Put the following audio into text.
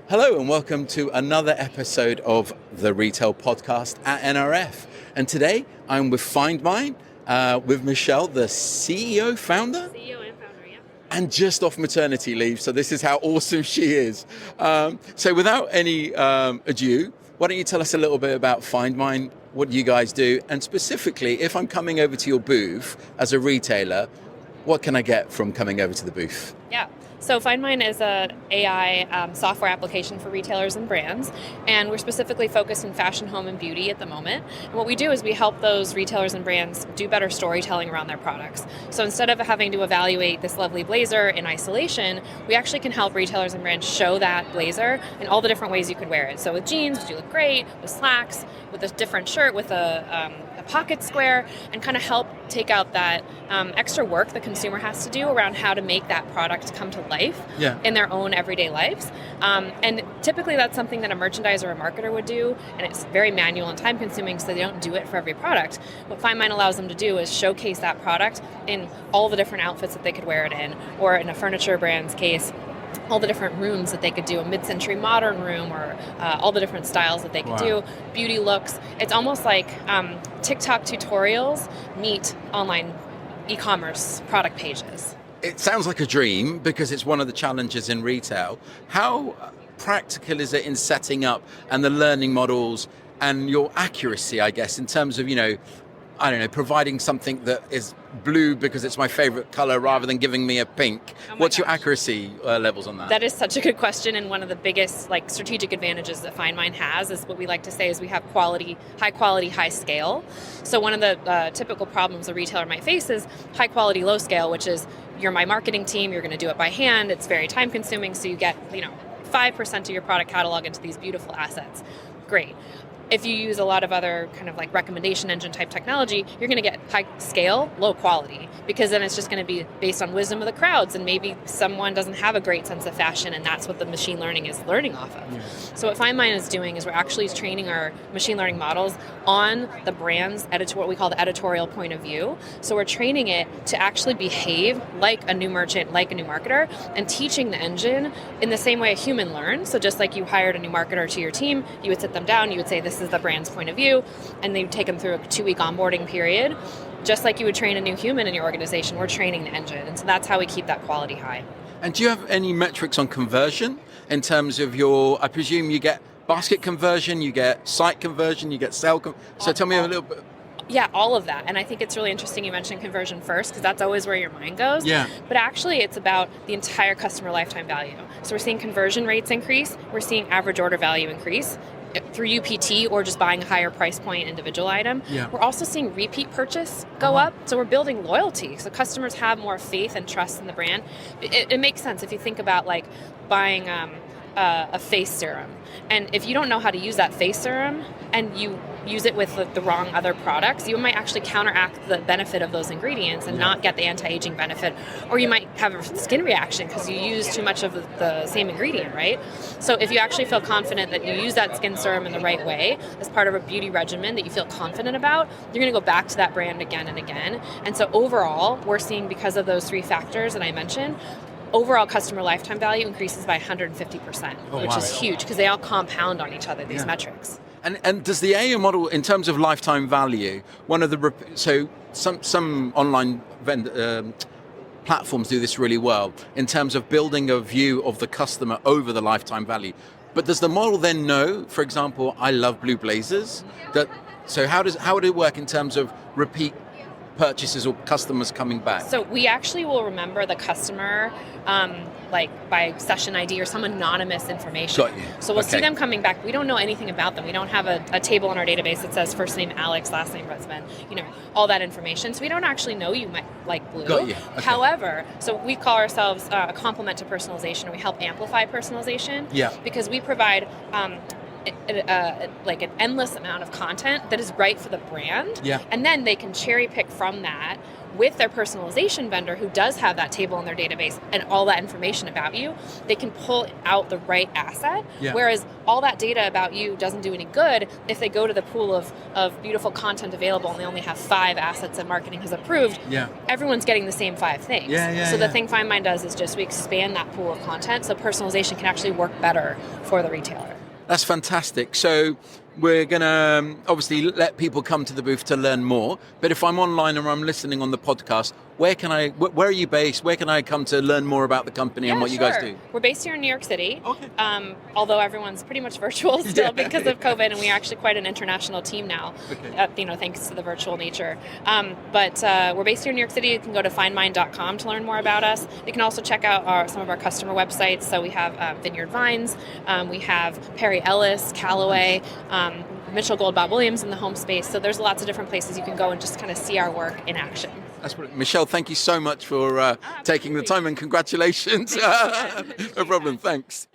Hello and welcome to another episode of the Retail Podcast at NRF. And today I'm with FindMine, with Michelle, the CEO, founder? CEO and founder, yeah. And just off maternity leave, so this is how awesome she is. So without any ado, why don't you tell us a little bit about FindMine, what you guys do, and specifically, if I'm coming over to your booth as a retailer, what can I get from coming over to the booth? Yeah. So FindMine is an AI software application for retailers and brands, and we're specifically focused in fashion, home, and beauty at the moment. And what we do is we help those retailers and brands do better storytelling around their products. So instead of having to evaluate this lovely blazer in isolation, we actually can help retailers and brands show that blazer in all the different ways you could wear it. So with jeans, you look great, with slacks, with a different shirt, with a pocket square, and kind of help take out that extra work the consumer has to do around how to make that product come to life in their own everyday lives. And typically that's something that a merchandiser or a marketer would do, and it's very manual and time consuming, so they don't do it for every product. What FindMine allows them to do is showcase that product in all the different outfits that they could wear it in, or in a furniture brand's case, all the different rooms that they could do, a mid-century modern room, or all the different styles that they could do, beauty looks. It's almost like TikTok tutorials meet online e-commerce product pages. It sounds like a dream because it's one of the challenges in retail. How practical is it in setting up and the learning models and your accuracy, I guess, in terms of, providing something that is blue because it's my favorite color rather than giving me a pink? What's your accuracy levels on that? That is such a good question, and one of the biggest strategic advantages that FindMine has is what we like to say is we have high quality, high scale. So one of the typical problems a retailer might face is high quality, low scale, which is you're my marketing team, you're going to do it by hand, it's very time consuming, so you get 5% of your product catalog into these beautiful assets. Great. If you use a lot of other kind of recommendation engine type technology, you're going to get high scale, low quality, because then it's just going to be based on wisdom of the crowds, and maybe someone doesn't have a great sense of fashion, and that's what the machine learning is learning off of. Yeah. So what FindMine is doing is we're actually training our machine learning models on the brand's what we call the editorial point of view. So we're training it to actually behave like a new merchant, like a new marketer, and teaching the engine in the same way a human learns. So just like you hired a new marketer to your team, you would sit them down, you would say, this is the brand's point of view, and they'd take them through a 2-week onboarding period. Just like you would train a new human in your organization, we're training the engine. And so that's how we keep that quality high. And do you have any metrics on conversion in terms of I presume you get basket conversion, you get site conversion, you get sale conversion. So tell me a little bit. Yeah, all of that. And I think it's really interesting you mentioned conversion first, because that's always where your mind goes. Yeah. But actually, it's about the entire customer lifetime value. So we're seeing conversion rates increase. We're seeing average order value increase through UPT or just buying a higher price point individual item. Yeah. We're also seeing repeat purchase go up. So we're building loyalty. So customers have more faith and trust in the brand. It makes sense if you think about buying a face serum. And if you don't know how to use that face serum and you use it with the wrong other products, you might actually counteract the benefit of those ingredients and not get the anti-aging benefit. Or you might have a skin reaction because you use too much of the same ingredient, right? So if you actually feel confident that you use that skin serum in the right way as part of a beauty regimen that you feel confident about, you're going to go back to that brand again and again. And so overall, we're seeing, because of those 3 factors that I mentioned, overall customer lifetime value increases by 150%, which is huge because they all compound on each other, these metrics. And does the AI model, in terms of lifetime value, some online platforms do this really well in terms of building a view of the customer over the lifetime value. But does the model then know, for example, I love blue blazers? So how would it work in terms of repeat purchases or customers coming back? So we actually will remember the customer by session ID or some anonymous information. Got you. So we'll see them coming back. We don't know anything about them. We don't have a table in our database that says first name Alex, last name Rutzman, all that information. So we don't actually know you might like blue. Got you. Okay. However, so we call ourselves a complement to personalization. We help amplify personalization because we provide an endless amount of content that is right for the brand. Yeah. And then they can cherry pick from that with their personalization vendor who does have that table in their database and all that information about you, they can pull out the right asset. Yeah. Whereas all that data about you doesn't do any good if they go to the pool of beautiful content available and they only have 5 assets that marketing has approved. Yeah. Everyone's getting the same 5 things. So the thing FindMine does is just we expand that pool of content so personalization can actually work better for the retailer. That's fantastic. So we're going to obviously let people come to the booth to learn more. But if I'm online or I'm listening on the podcast, where are you based? Where can I come to learn more about the company and what you guys do? We're based here in New York City. Okay. Although everyone's pretty much virtual still because of COVID, and we're actually quite an international team now. Okay. Thanks to the virtual nature. But we're based here in New York City. You can go to findmine.com to learn more about us. You can also check out some of our customer websites. So we have Vineyard Vines, we have Perry Ellis, Callaway, Mitchell Gold, Bob Williams in the home space. So there's lots of different places you can go and just kind of see our work in action. That's brilliant. Michelle, thank you so much for taking the time, and congratulations. No problem. Thanks.